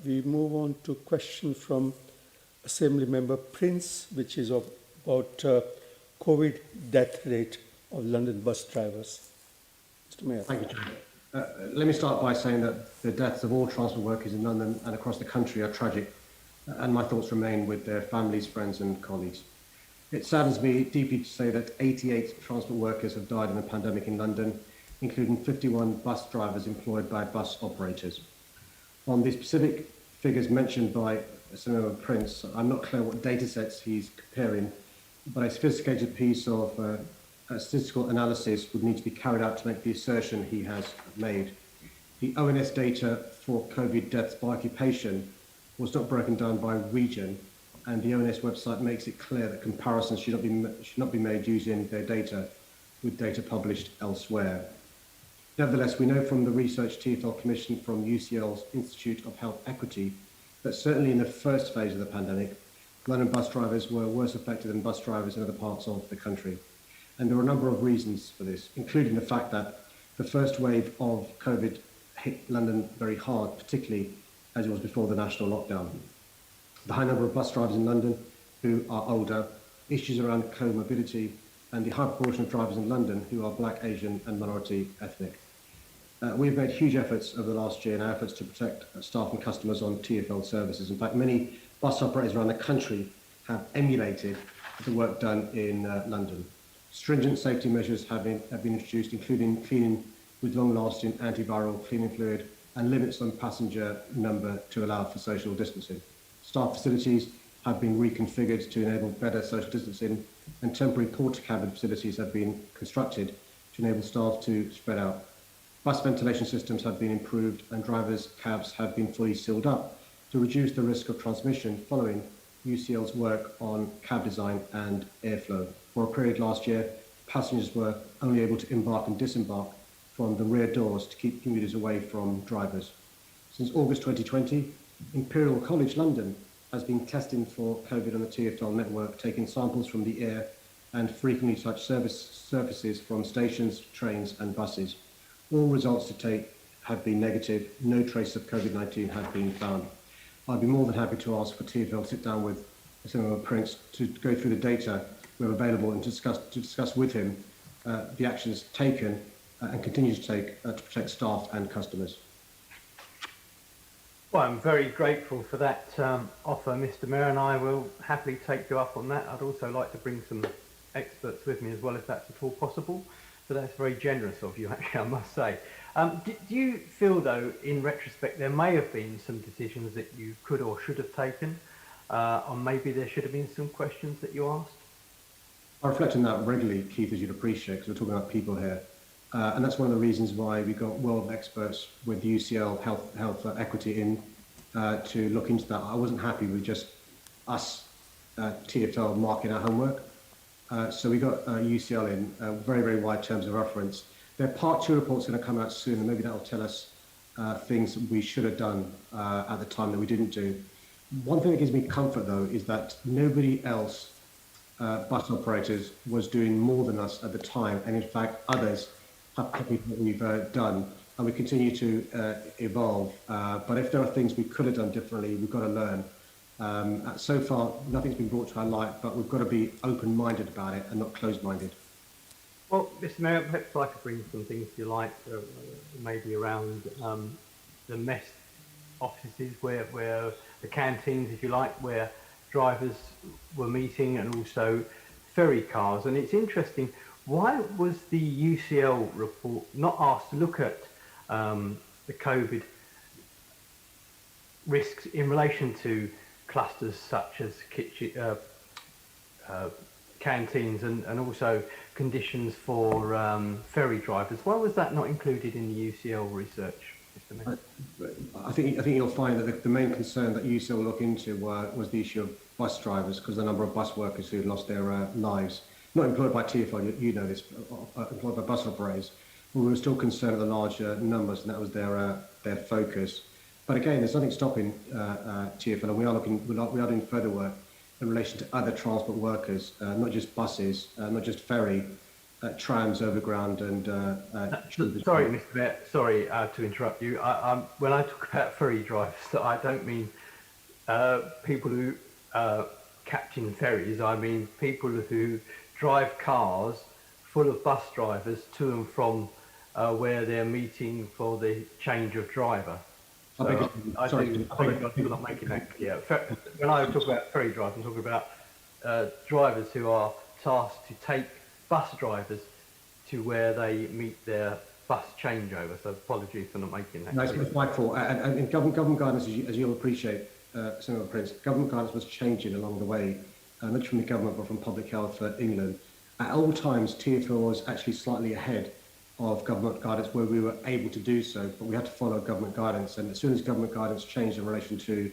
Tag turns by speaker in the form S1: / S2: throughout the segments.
S1: We move on to question from Assembly Member Prince, which is about COVID death rate of London bus drivers. Mr. Mayor.
S2: Thank you, Chair. Let me start by saying that the deaths of all transport workers in London and across the country are tragic, and my thoughts remain with their families, friends and colleagues. It saddens me deeply to say that 88 transport workers have died in the pandemic in London, including 51 bus drivers employed by bus operators. On the specific figures mentioned by Senator Prince, I'm not clear what data sets he's comparing, but a sophisticated piece of statistical analysis would need to be carried out to make the assertion he has made. The ONS data for COVID deaths by occupation was not broken down by region, and the ONS website makes it clear that comparisons should not be made using their data with data published elsewhere. Nevertheless, we know from the research TfL commissioned from UCL's Institute of Health Equity that certainly in the first phase of the pandemic, London bus drivers were worse affected than bus drivers in other parts of the country. And there are a number of reasons for this, including the fact that the first wave of COVID hit London very hard, particularly as it was before the national lockdown. The high number of bus drivers in London who are older, issues around comorbidity, and the high proportion of drivers in London who are Black, Asian and minority ethnic. We've made huge efforts over the last year in our efforts to protect staff and customers on TfL services. In fact, many bus operators around the country have emulated the work done in London. Stringent safety measures have been introduced, including cleaning with long-lasting antiviral cleaning fluid and limits on passenger number to allow for social distancing. Staff facilities have been reconfigured to enable better social distancing, and temporary porter cabin facilities have been constructed to enable staff to spread out. Bus ventilation systems have been improved and drivers' cabs have been fully sealed up to reduce the risk of transmission following UCL's work on cab design and airflow. For a period last year, passengers were only able to embark and disembark from the rear doors to keep commuters away from drivers. Since August 2020, Imperial College London has been testing for COVID on the TfL network, taking samples from the air and frequently touched surfaces from stations, trains and buses. All results to date have been negative. No trace of COVID-19 have been found. I'd be more than happy to ask for TfL to sit down with Senator Prince to go through the data we have available and to discuss with him the actions taken and continue to take to protect staff and customers.
S3: Well, I'm very grateful for that offer, Mr. Mayor, and I will happily take you up on that. I'd also like to bring some experts with me as well, if that's at all possible. So that's very generous of you, actually, I must say. Do you feel, though, in retrospect, there may have been some decisions that you could or should have taken, or maybe there should have been some questions that you asked?
S2: I reflect on that regularly, Keith, as you'd appreciate, because we're talking about people here. And that's one of the reasons why we got world experts with UCL Health Equity in to look into that. I wasn't happy with just us, TfL, marking our homework. So we got UCL in very, very wide terms of reference. Their part 2 report's going to come out soon, and maybe that will tell us things we should have done at the time that we didn't do. One thing that gives me comfort, though, is that nobody else, bus operators, was doing more than us at the time, and in fact, others have copied what we've done, and we continue to evolve. But if there are things we could have done differently, we've got to learn. So far, nothing's been brought to our light, but we've got to be open-minded about it and not closed-minded.
S3: Well, Mr. Mayor, perhaps I could bring some things, if you like, maybe around the mess offices, where the canteens, if you like, where drivers were meeting, and also ferry cars. And it's interesting, why was the UCL report not asked to look at the COVID risks in relation to clusters such as kitchen, canteens and also conditions for ferry drivers? Why was that not included in the UCL research, Mr. Mayor?
S2: I think you'll find that the main concern that UCL will look into was the issue of bus drivers, because the number of bus workers who lost their lives, not employed by TfL, you know this, employed by bus operators. But we were still concerned at the large numbers, and that was their focus. But again, there's nothing stopping TfL, and we are doing further work in relation to other transport workers, not just buses, not just ferry trams, overground, and
S3: Sorry, Mr. Mayor, sorry to interrupt you. When I talk about ferry drivers, I don't mean people who captain ferries. I mean people who drive cars full of bus drivers to and from where they're meeting for the change of driver. So I do apologise for not making that clear. When I talk about ferry drivers, I'm talking about drivers who are tasked to take bus drivers to where they meet their bus changeover. So apologies for not making that
S2: no,
S3: clear.
S2: it's my fault. And in government guidance, as you'll appreciate, Senator Prince, government guidance was changing along the way, not from the government but from Public Health for England. At all times, TfL was actually slightly ahead of government guidance where we were able to do so, but we had to follow government guidance. And as soon as government guidance changed in relation to,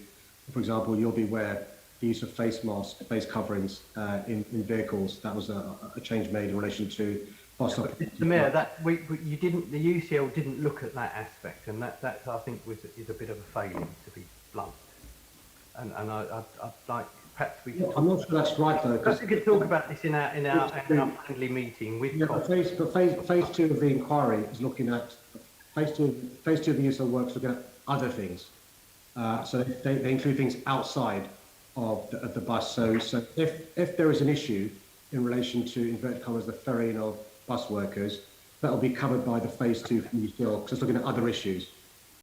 S2: for example, you'll be aware, the use of face masks, face coverings in vehicles, that was a change made in relation to bus operations.
S3: Mr. Mayor, you didn't. The UCL didn't look at that aspect, and that I think is a bit of a failing, to be blunt. And I'd like perhaps we.
S2: I'm not sure that's right though.
S3: Perhaps we could talk about this in our friendly meeting with.
S2: Yeah, but phase two of the inquiry is looking at phase two of the UCL works looking at other things. So they include things outside of the bus. So if there is an issue in relation to, inverted commas, the ferrying of bus workers, that will be covered by the phase two from UCL, because it's looking at other issues.